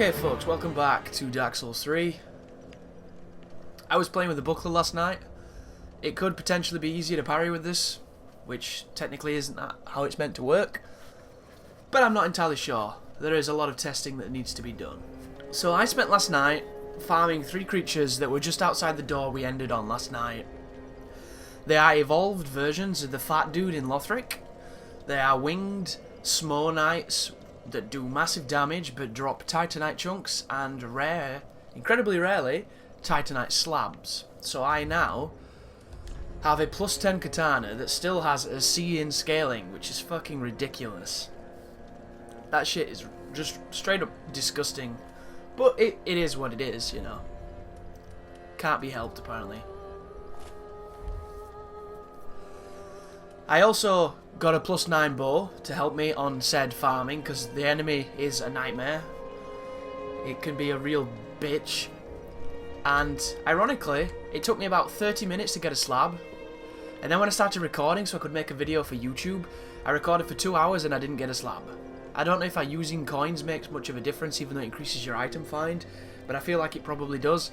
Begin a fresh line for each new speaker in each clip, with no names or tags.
Okay folks, welcome back to Dark Souls 3. I was playing with the buckler last night. It could potentially be easier to parry with this, which technically isn't how it's meant to work, but I'm not entirely sure. There is a lot of testing that needs to be done. So I spent last night farming 3 creatures that were just outside the door we ended on last night. They are evolved versions of the fat dude in Lothric. They are winged Smo Knights that do massive damage but drop Titanite chunks and incredibly rarely, Titanite slabs. So I now have a plus 10 katana that still has a C in scaling, which is fucking ridiculous. That shit is just straight up disgusting. But it is what it is, you know. Can't be helped, apparently. I also got a plus 9 bow to help me on said farming, because the enemy is a nightmare. It can be a real bitch. And ironically, it took me about 30 minutes to get a slab. And then when I started recording so I could make a video for YouTube, I recorded for 2 hours and I didn't get a slab. I don't know if using coins makes much of a difference, even though it increases your item find, but I feel like it probably does.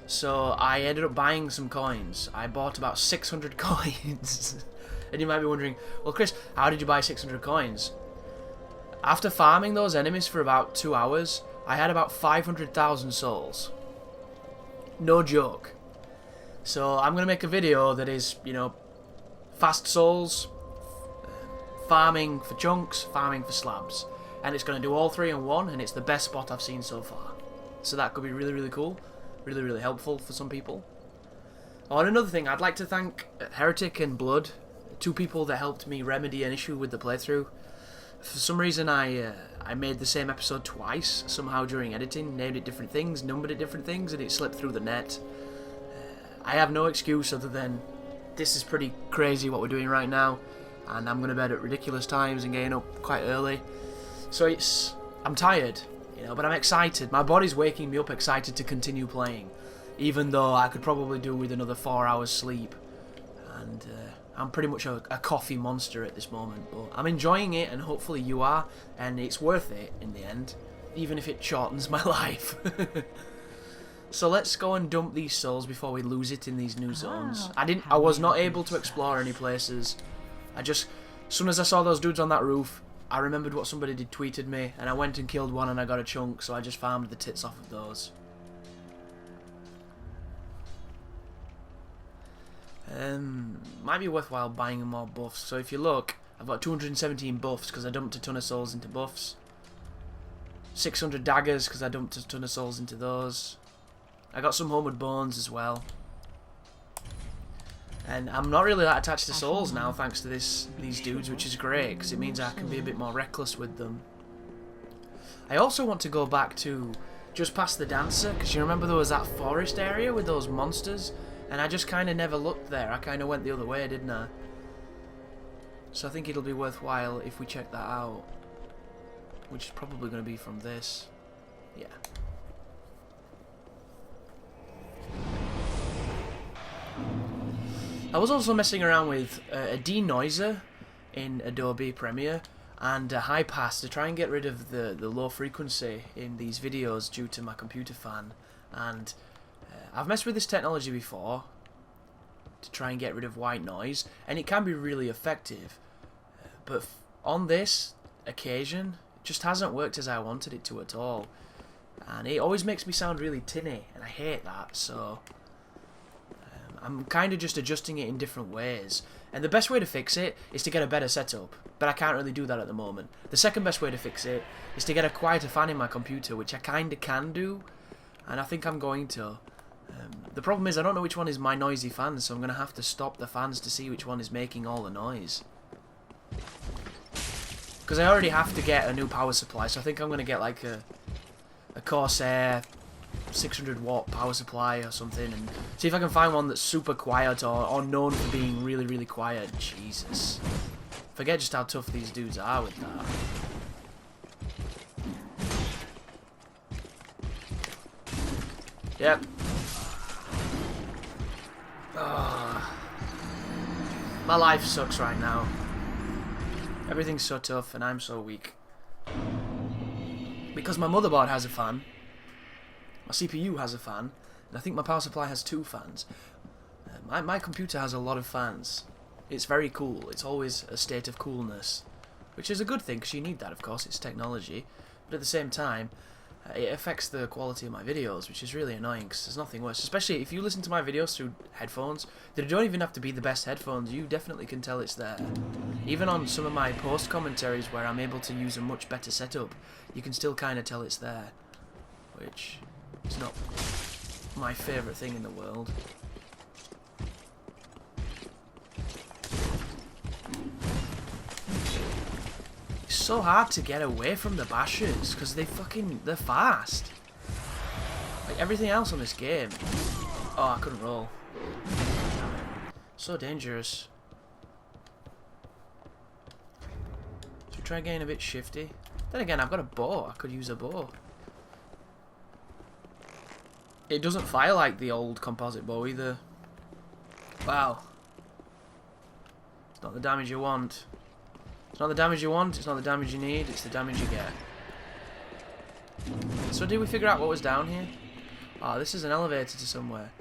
So I ended up buying some coins. I bought about 600 coins. And you might be wondering, well Chris, how did you buy 600 coins? After farming those enemies for about 2 hours, I had about 500,000 souls. No joke. So I'm going to make a video that is, you know, fast souls, farming for chunks, farming for slabs. And it's going to do all 3 in one, and it's the best spot I've seen so far. So that could be really, really cool. Really, really helpful for some people. Oh, and another thing, I'd like to thank Heretic and Blood, 2 people that helped me remedy an issue with the playthrough. For some reason I made the same episode twice, somehow during editing, named it different things, numbered it different things, and it slipped through the net. I have no excuse other than this is pretty crazy what we're doing right now, and I'm going to bed at ridiculous times and getting up quite early. So I'm tired, you know, but I'm excited. My body's waking me up excited to continue playing, even though I could probably do with another 4 hours sleep. And I'm pretty much a coffee monster at this moment, but I'm enjoying it, and hopefully you are, and it's worth it in the end, even if it shortens my life. So let's go and dump these souls before we lose it in these new zones. I was not able to explore any places. As soon as I saw those dudes on that roof, I remembered what somebody had tweeted me, and I went and killed one and I got a chunk, so I just farmed the tits off of those. Might be worthwhile buying more buffs. So if you look, I've got 217 buffs because I dumped a ton of souls into buffs. 600 daggers because I dumped a ton of souls into those. I got some homeward bones as well. And I'm not really that attached to souls now thanks to these dudes, which is great because it means I can be a bit more reckless with them. I also want to go back to just past the dancer, because you remember there was that forest area with those monsters? And I just kind of never looked there. I kind of went the other way, didn't I? So I think it'll be worthwhile if we check that out. Which is probably going to be from this. Yeah. I was also messing around with a denoiser in Adobe Premiere and a high pass to try and get rid of the low frequency in these videos due to my computer fan. And I've messed with this technology before to try and get rid of white noise, and it can be really effective. But on this occasion, it just hasn't worked as I wanted it to at all. And it always makes me sound really tinny, and I hate that, so I'm kind of just adjusting it in different ways. And the best way to fix it is to get a better setup, but I can't really do that at the moment. The second best way to fix it is to get a quieter fan in my computer, which I kind of can do, and I think I'm going to. The problem is I don't know which one is my noisy fan, so I'm going to have to stop the fans to see which one is making all the noise. Because I already have to get a new power supply, so I think I'm going to get like a Corsair 600 watt power supply or something, and see if I can find one that's super quiet or known for being really, really quiet. Jesus. Forget just how tough these dudes are with that. Yep. My life sucks right now. Everything's so tough and I'm so weak. Because my motherboard has a fan, my CPU has a fan, and I think my power supply has 2 fans. My computer has a lot of fans. It's very cool. It's always a state of coolness, which is a good thing because you need that, of course. It's technology, but at the same time, it affects the quality of my videos, which is really annoying because there's nothing worse. Especially if you listen to my videos through headphones. They don't even have to be the best headphones. You definitely can tell it's there. Even on some of my post commentaries where I'm able to use a much better setup, you can still kind of tell it's there, which is not my favourite thing in the world. It's so hard to get away from the bashers because they're fast. Like everything else on this game. Oh, I couldn't roll. So dangerous. Should we try getting a bit shifty? Then again, I've got a bow. I could use a bow. It doesn't fire like the old composite bow either. Wow. It's not the damage you want. It's not the damage you want, it's not the damage you need, it's the damage you get. So did we figure out what was down here? Oh, this is an elevator to somewhere.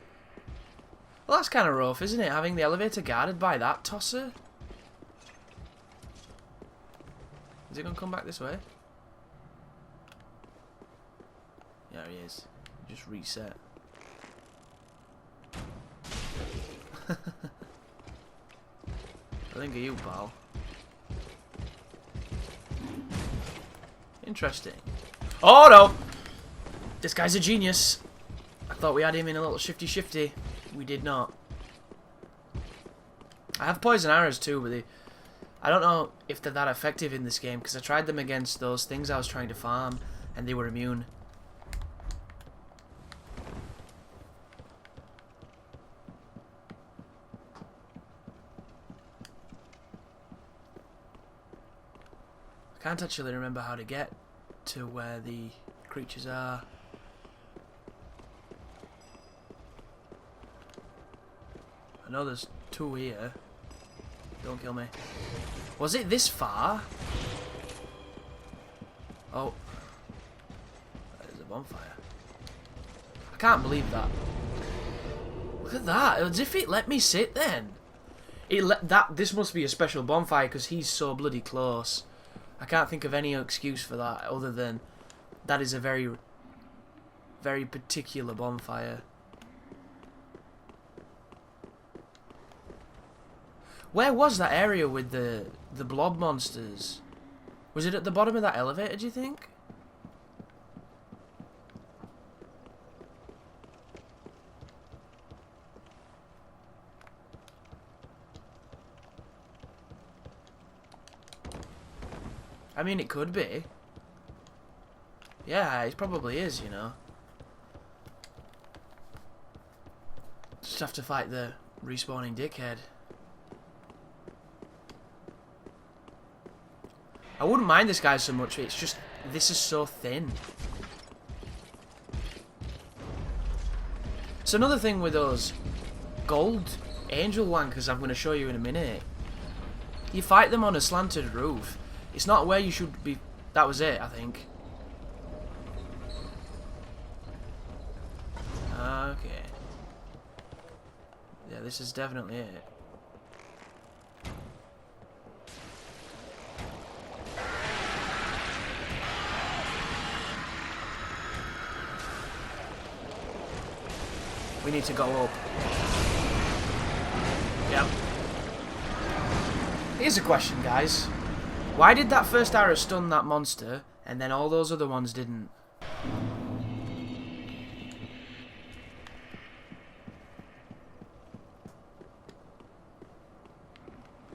Well, that's kind of rough, isn't it? Having the elevator guarded by that tosser? Is it going to come back this way? Yeah, he is. Just reset. I think of you, pal. Interesting. Oh no! This guy's a genius. I thought we had him in a little shifty. We did not. I have poison arrows too, but I don't know if they're that effective in this game because I tried them against those things I was trying to farm and they were immune. I can't actually remember how to get to where the creatures are. I know there's 2 here. Don't kill me. Was it this far? Oh. There's a bonfire. I can't believe that. Look at that. As if it let me sit then. This must be a special bonfire because he's so bloody close. I can't think of any excuse for that other than that is a very, very particular bonfire. Where was that area with the blob monsters? Was it at the bottom of that elevator, do you think? I mean, it could be. Yeah, it probably is, you know. Just have to fight the respawning dickhead. I wouldn't mind this guy so much, it's just, this is so thin. So another thing with those gold angel wankers I'm going to show you in a minute. You fight them on a slanted roof. It's not where you should be. That was it, I think. Okay. Yeah, this is definitely it. We need to go up. Yep. Here's a question, guys. Why did that first arrow stun that monster, and then all those other ones didn't?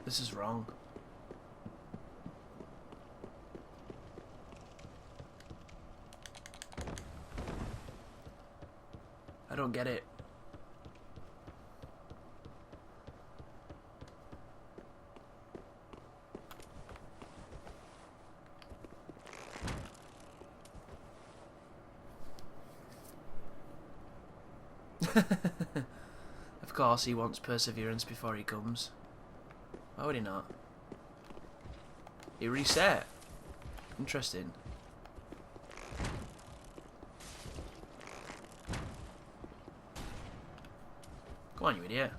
This is wrong. I don't get it. Of course he wants perseverance before he comes. Why would he not? He reset. Interesting. Come on, you idiot.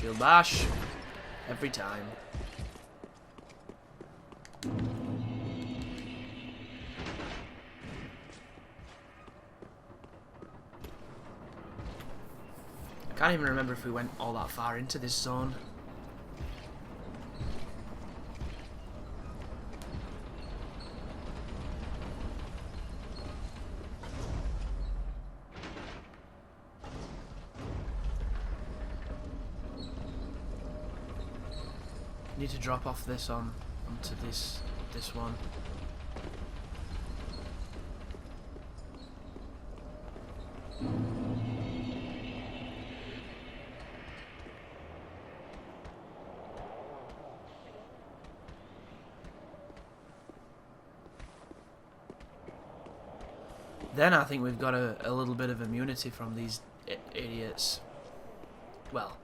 Shield bash. Every time. I can't even remember if we went all that far into this zone. Need to drop off this onto this one. Then I think we've got a little bit of immunity from these idiots. Well,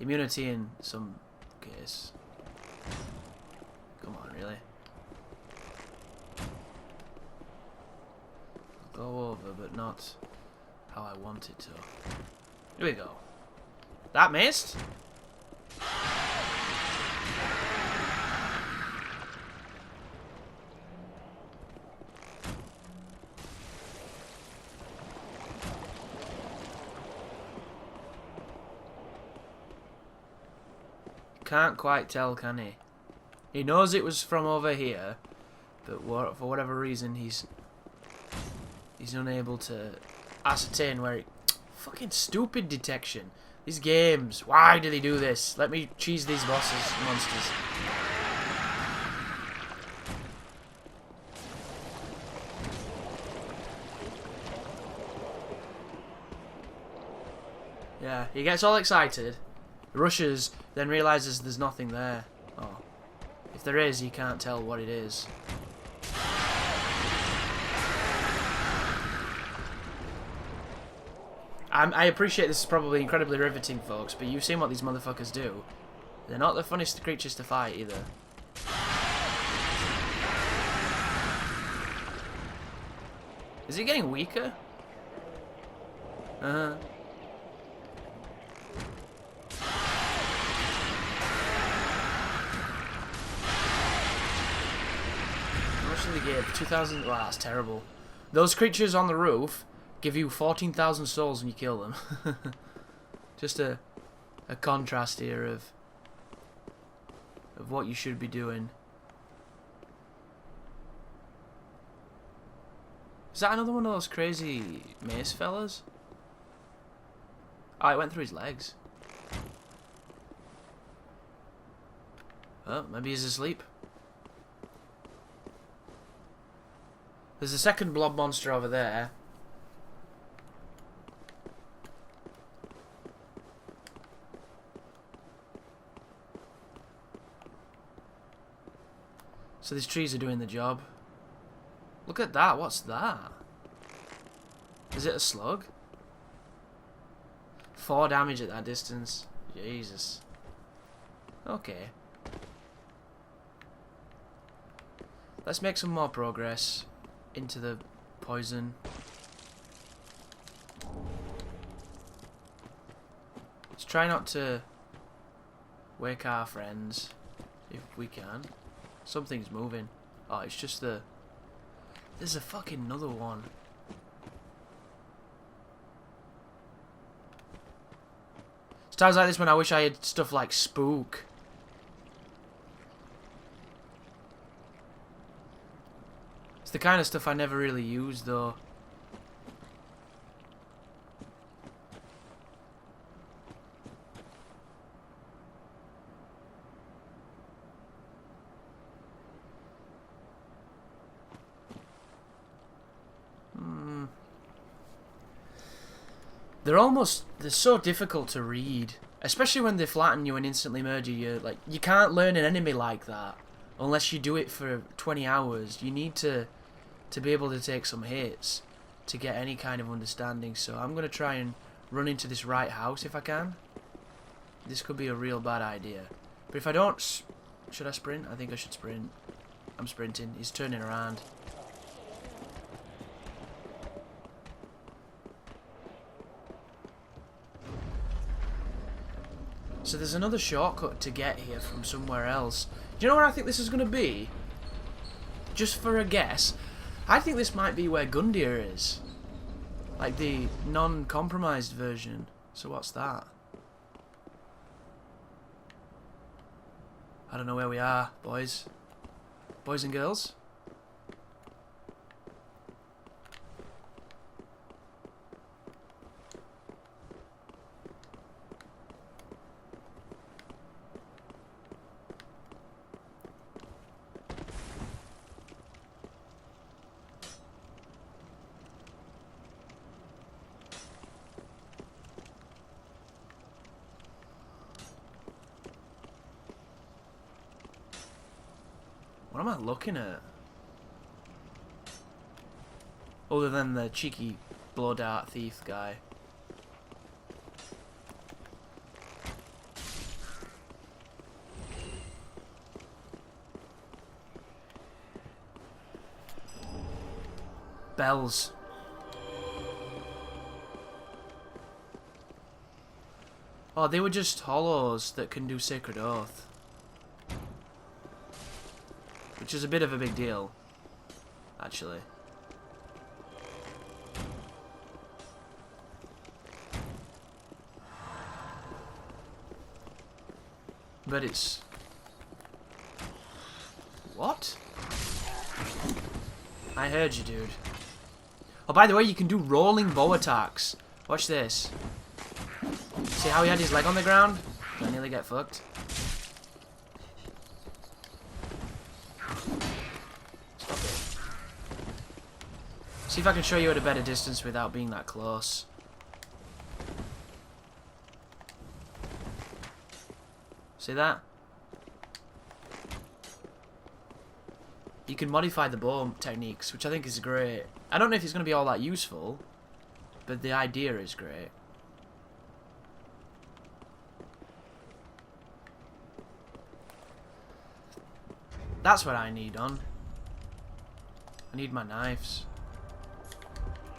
immunity in some case. Come on, really? I'll go over, but not how I want it to. Here we go. That missed? Can't quite tell, can he? He knows it was from over here, but for whatever reason he's unable to ascertain where it... Fucking stupid detection. These games. Why do they do this? Let me cheese these monsters. Yeah, he gets all excited, rushes, then realizes there's nothing there. Oh. If there is, he can't tell what it is. I appreciate this is probably incredibly riveting, folks, but you've seen what these motherfuckers do. They're not the funniest creatures to fight, either. Is it getting weaker? Uh-huh. How much did they give? 2,000? Wow, that's terrible. Those creatures on the roof give you 14,000 souls when you kill them. Just a contrast here of what you should be doing. Is that another one of those crazy mace fellas? Oh, it went through his legs. Oh, maybe he's asleep. There's a second blob monster over there. So these trees are doing the job. Look at that. What's that? Is it a slug? 4 damage at that distance. Jesus. Okay. Let's make some more progress into the poison. Let's try not to wake our friends if we can. Something's moving. Oh, it's just the... There's a fucking another one. It's times like this when I wish I had stuff like Spook. It's the kind of stuff I never really use, though. They're so difficult to read, especially when they flatten you and instantly merge you. Like, you can't learn an enemy like that unless you do it for 20 hours. You need to be able to take some hits to get any kind of understanding. So I'm gonna try and run into this right house if I can. This could be a real bad idea, but if I don't, should I sprint? I think I should sprint. I'm sprinting. He's turning around. So there's another shortcut to get here from somewhere else. Do you know where I think this is going to be? Just for a guess, I think this might be where Gundyr is. Like the non-compromised version. So what's that? I don't know where we are, boys. Boys and girls? What am I looking at? Other than the cheeky blow dart thief guy. Bells. Oh, they were just hollows that can do Sacred Oath. Which is a bit of a big deal, actually. But it's... What? I heard you, dude. Oh, by the way, you can do rolling bow attacks. Watch this. See how he had his leg on the ground? I nearly get fucked. Stop it. See if I can show you at a better distance without being that close. See that? You can modify the bow techniques, which I think is great. I don't know if it's going to be all that useful, but the idea is great. That's what I need on. I need my knives.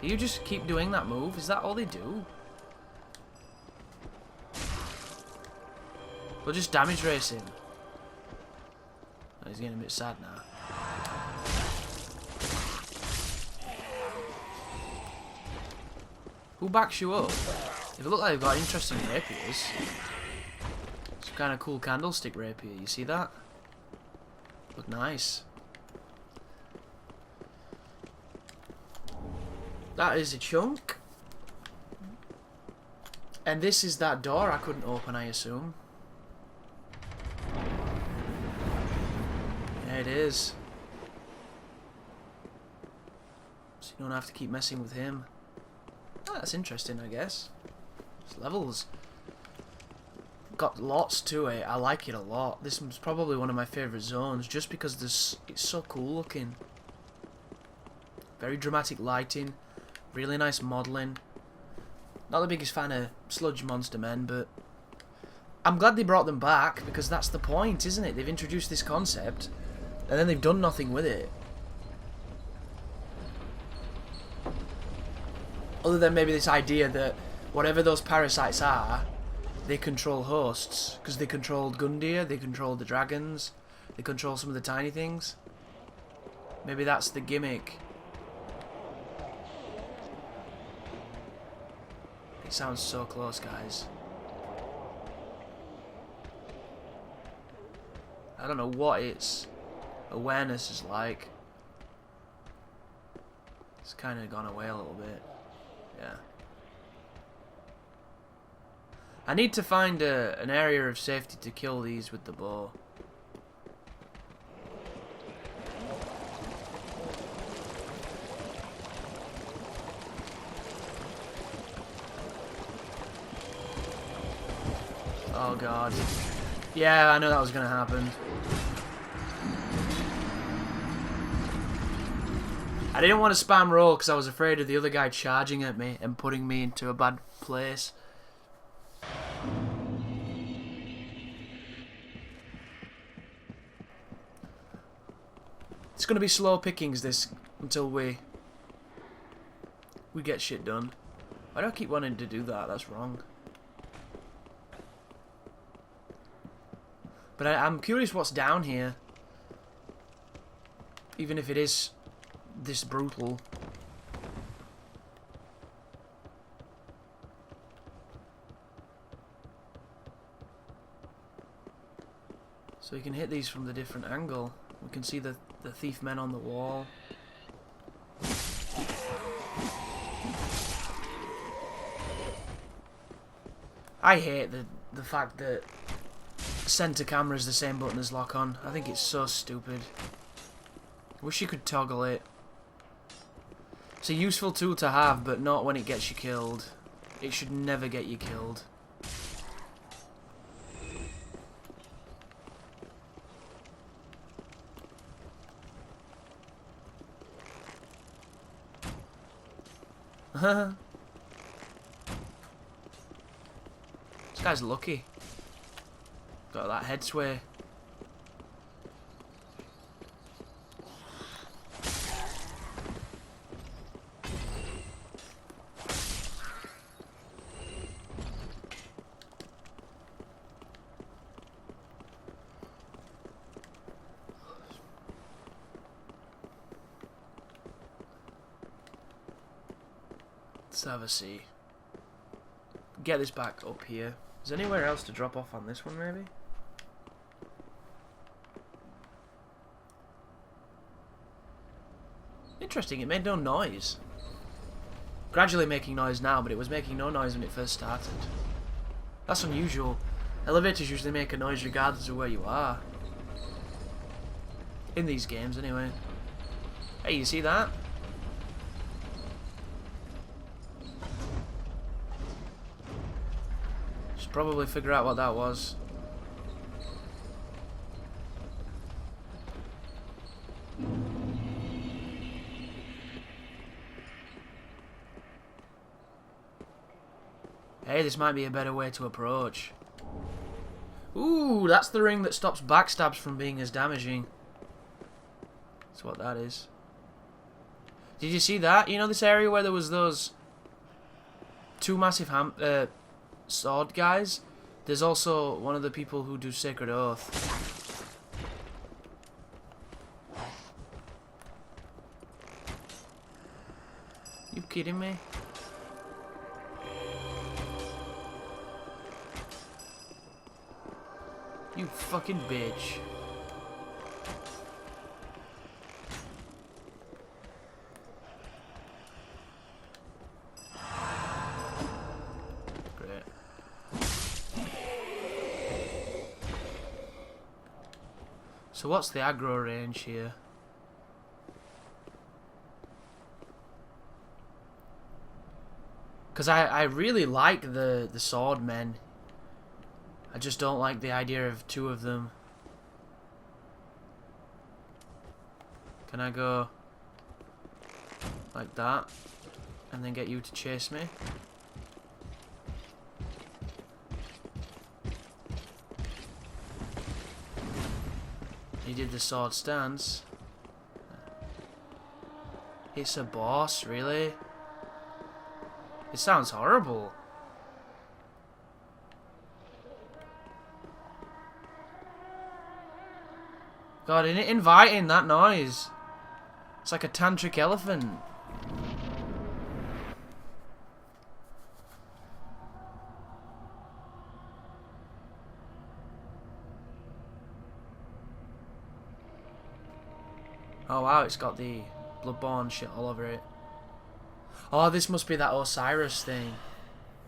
Do you just keep doing that move? Is that all they do? We'll just damage race him. Oh, he's getting a bit sad now. Who backs you up? They look like they've got interesting rapiers. Some kind of cool candlestick rapier. You see that? Look nice. That is a chunk. And this is that door I couldn't open, I assume. Yeah, it is. So you don't have to keep messing with him. Oh, that's interesting, I guess. It's levels. Got lots to it. I like it a lot. This is probably one of my favourite zones, just because this it's so cool looking. Very dramatic lighting. Really nice modelling. Not the biggest fan of sludge monster men, but I'm glad they brought them back, because that's the point, isn't it? They've introduced this concept, and then they've done nothing with it. Other than maybe this idea that whatever those parasites are, they control hosts. Because they controlled Gundyr, they controlled the dragons, they control some of the tiny things. Maybe that's the gimmick. It sounds so close, guys. I don't know what its awareness is like. It's kind of gone away a little bit. Yeah. I need to find an area of safety to kill these with the bow. Oh god. Yeah, I knew that was gonna happen. I didn't want to spam roll because I was afraid of the other guy charging at me and putting me into a bad place. It's gonna be slow pickings this until we get shit done. Why do I keep wanting to do that? That's wrong. But I'm curious what's down here. Even if it is this brutal. So you can hit these from the different angle. We can see the thief men on the wall. I hate the fact that center camera is the same button as lock on. I think it's so stupid. Wish you could toggle it. It's a useful tool to have, but not when it gets you killed. It should never get you killed. This guy's lucky. Got that head sway. Let's have a see. Get this back up here. Is there anywhere else to drop off on this one, maybe? Interesting, it made no noise. Gradually making noise now, but it was making no noise when it first started. That's unusual. Elevators usually make a noise regardless of where you are. In these games, anyway. Hey, you see that? Should probably figure out what that was. Hey, this might be a better way to approach. Ooh, that's the ring that stops backstabs from being as damaging. That's what that is. Did you see that? You know this area where there was those two massive sword guys? There's also one of the people who do Sacred Oath. You kidding me? You fucking bitch. Great. So what's the aggro range here? Because I really like the sword men. I just don't like the idea of two of them. Can I go like that and then get you to chase me? He did the sword stance. It's a boss, really? It sounds horrible. God, isn't it inviting, that noise? It's like a tantric elephant. Oh wow, it's got the Bloodborne shit all over it. Oh, this must be that Osiris thing.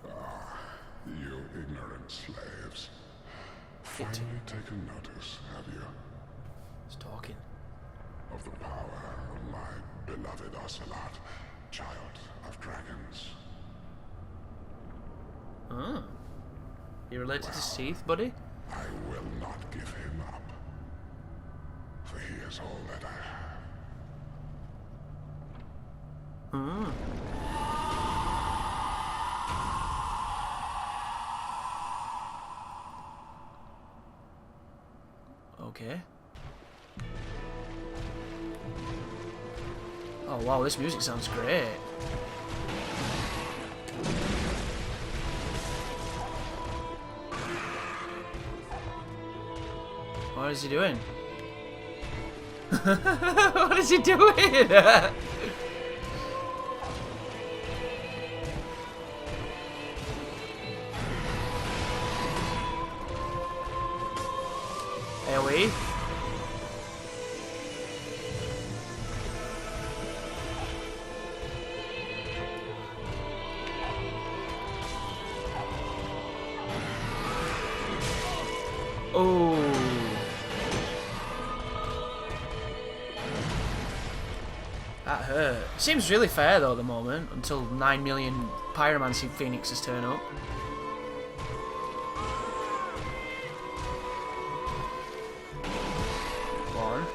Ah, you ignorant slaves. Finally taken notice, have you?
It's talking.
Of the power of my beloved Ocelot, child of dragons.
Oh. You related to Seath, buddy?
I will not give him up. For he is all that I have.
Hmm. Okay. Oh wow, this music sounds great. What is he doing? What is he doing? AoE. Oh. That hurt. Seems really fair though at the moment, until 9 million Pyromancy Phoenixes turn up. One.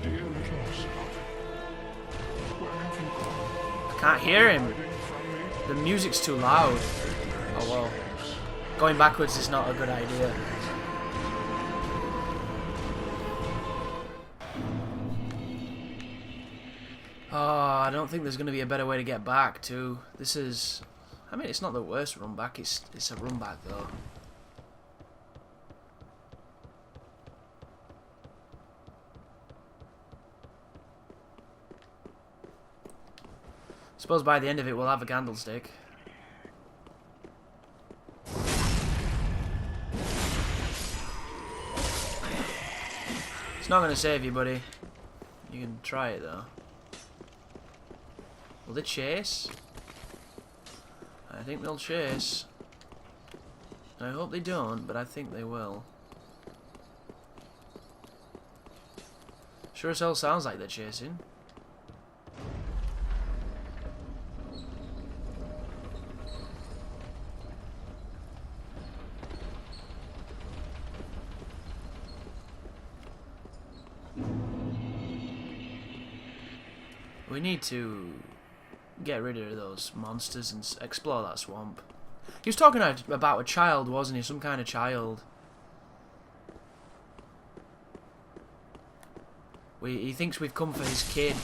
Dear little Ocelot, where have you gone?
I can't hear him.
Hiding from me?
The music's too loud. Oh well. Going backwards is not a good idea. Oh, I don't think there's going to be a better way to get back to. This is... I mean, it's not the worst run back. It's a run back though. Suppose by the end of it we'll have a candlestick. It's not going to save you, buddy. You can try it though. Will they chase? I think they'll chase. I hope they don't, but I think they will. Sure as hell sounds like they're chasing. We need to get rid of those monsters and explore that swamp. He was talking about a child, wasn't he? Some kind of child. He thinks we've come for his kid.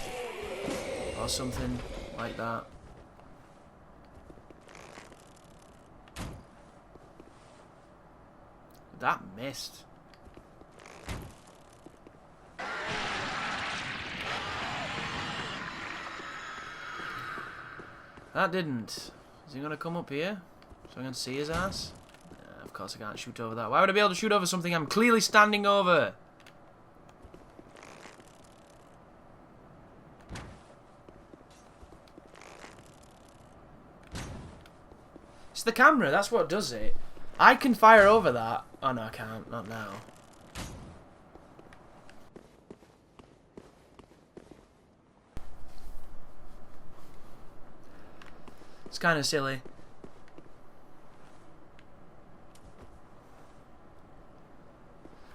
Or something like that. That missed. That didn't. Is he going to come up here? So I can see his ass? Of course I can't shoot over that. Why would I be able to shoot over something I'm clearly standing over? It's the camera, that's what does it. I can fire over that. Oh no, I can't. Not now. It's kind of silly.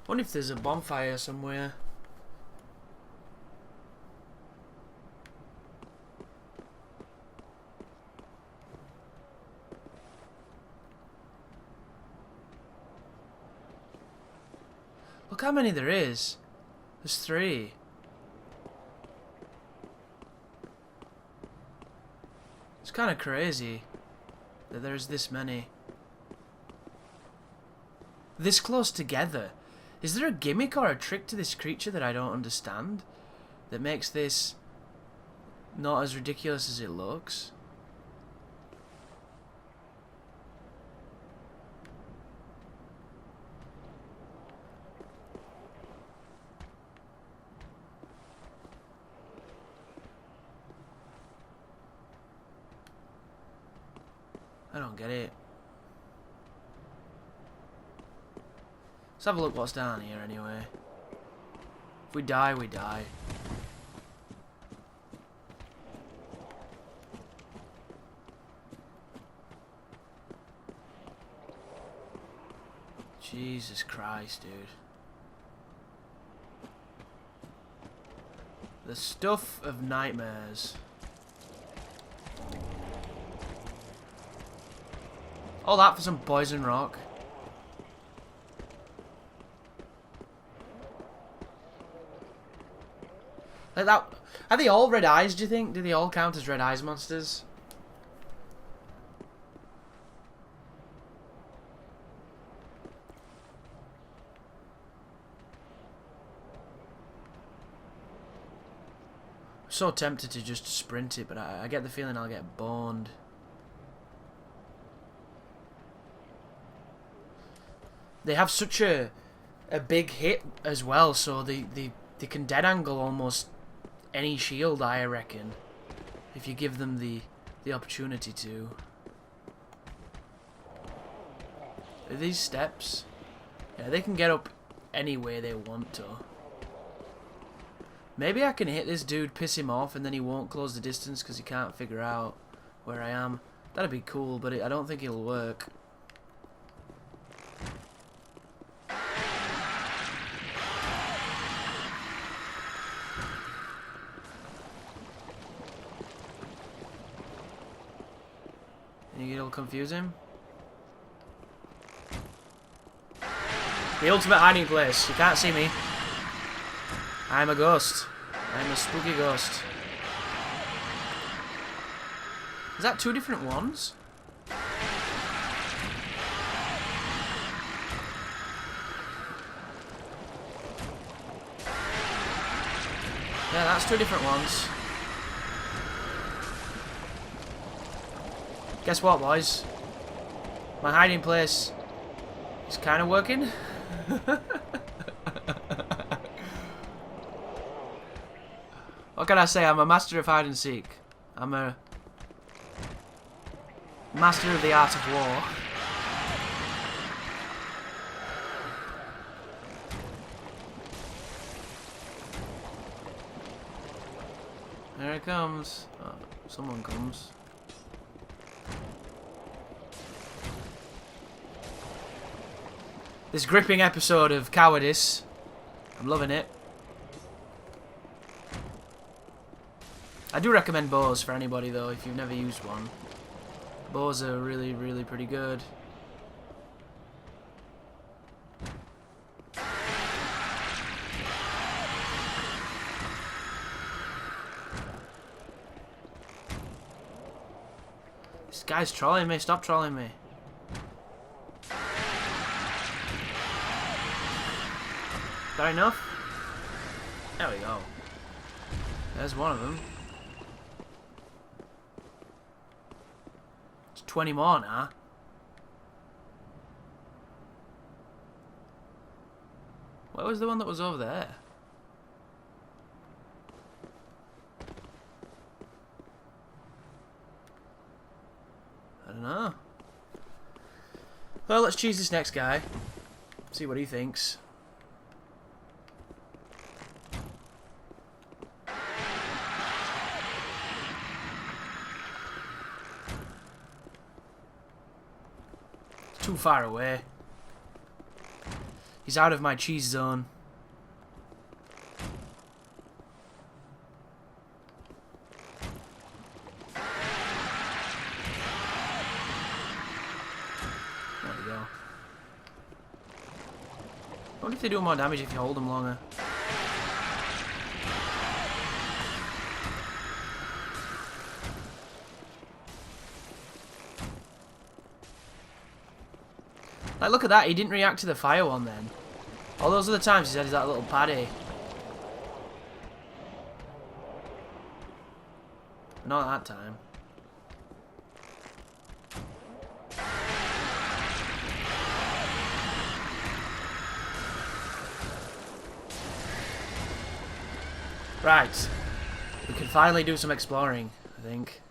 Wonder if there's a bonfire somewhere. Look how many there is. There's 3. It's kind of crazy that there's this many. This close together. Is there a gimmick or a trick to this creature that I don't understand? That makes this not as ridiculous as it looks? I don't get it. Let's have a look what's down here anyway. If we die, we die. Jesus Christ, dude. The stuff of nightmares. All that for some poison rock. Like that. Are they all red eyes, do you think? Do they all count as red eyes monsters? so tempted to just sprint it, but I get the feeling I'll get boned. They have such a big hit as well, so they can dead angle almost any shield, I reckon, if you give them the opportunity to. Are these steps? Yeah, they can get up any way they want to. Maybe I can hit this dude, piss him off, and then he won't close the distance because he can't figure out where I am. That'd be cool, but I don't think it'll work. Think it'll confuse him? The ultimate hiding place. You can't see me. I'm a ghost. I'm a spooky ghost. Is that two different ones? Yeah, that's two different ones. Guess what, boys? My hiding place is kind of working. What can I say? I'm a master of hide and seek. I'm a master of the art of war. There it comes. Oh, someone comes. This gripping episode of Cowardice. I'm loving it. I do recommend bows for anybody though, if you've never used one. Bows are really, really pretty good. This guy's trolling me, stop trolling me. Is that enough? There we go. There's one of them. It's 20 more now. Where was the one that was over there? I don't know. Well, let's choose this next guy. See what he thinks. Too far away. He's out of my cheese zone. There we go. I wonder if they do more damage if you hold them longer. Like, look at that, he didn't react to the fire one then. All those other times he said he's that little paddy. Not that time. Right. We can finally do some exploring, I think.